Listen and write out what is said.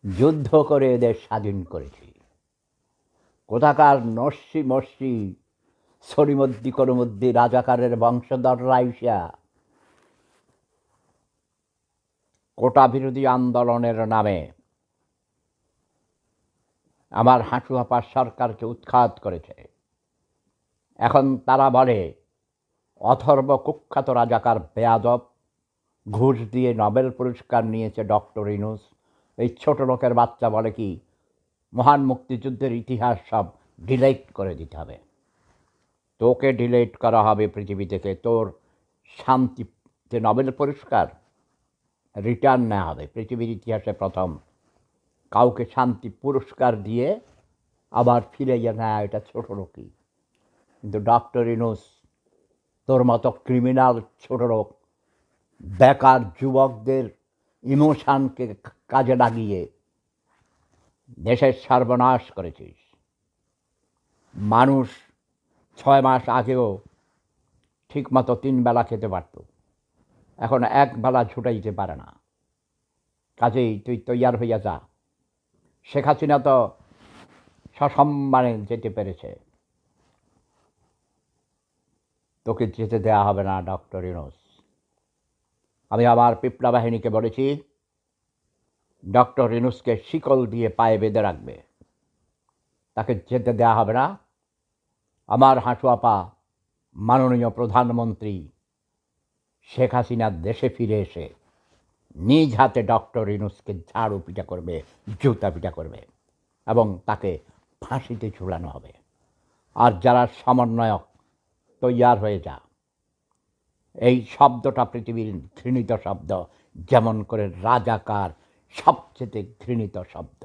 যুদ্ধ করে এদের স্বাধীন করেছি। কোথাকার নস্যি মস্যি সরিমদ্দি করমদ্দি রাজাকারের বংশধররা আইসা কোটা বিরোধী আন্দোলনের নামে আমার হাঁটু আপার সরকারকে উৎখাত করেছে। এখন তারা বলে অথর্ব কুখ্যাত রাজাকার বেয়াদব, ঘুষ দিয়ে নোবেল পুরস্কার নিয়েছে ডক্টর ইউনূস। এই ছোট লোকের বাচ্চা বলে কি মহান মুক্তিযুদ্ধের ইতিহাস সব ডিলেট করে দিতে হবে। তোকে ডিলেট করা হবে পৃথিবী থেকে, তোর শান্তিতে নোবেল পুরস্কার রিটার্ন নেওয়া হবে। পৃথিবীর ইতিহাসে প্রথম কাউকে শান্তি পুরস্কার দিয়ে আবার ফিরে নেয়, এটা ছোট লোকই। কিন্তু ডক্টর ইউনূস তোর মতো ক্রিমিনাল ছোট লোক বেকার যুবকদের ইমোশনকে কাজে লাগিয়ে দেশের সর্বনাশ করেছিস। মানুষ 6 মাস আগেও ঠিকমতো 3 বেলা খেতে পারত, এখন 1 বেলা ছুটাইতে পারে না। কাজেই তুই তৈয়ার হইয়া যা। শেখ হাসিনা তো সসম্মানে যেতে পেরেছে, তোকে যেতে দেওয়া হবে না ডক্টর ইউনূস। আমি আমার পিপলা বাহিনীকে বলেছি ডক্টর ইউনূসকে শিকল দিয়ে পায়ে বেঁধে রাখবে, তাকে যেতে দেওয়া হবে না। আমার হাঁটু আপা মাননীয় প্রধানমন্ত্রী শেখ হাসিনা দেশে ফিরে এসে নিজ হাতে ডক্টর ইউনূসকে ঝাড়ু পিটা করবে, জুতা পিটা করবে এবং তাকে ফাঁসিতে ঝুলানো হবে। আর যারা সমন্বয়ক তৈয়ার হয়ে যা। এই শব্দটা পৃথিবীর ঘৃণিত শব্দ, যেমন করে রাজাকার সবচেয়ে ঘৃণিত শব্দ।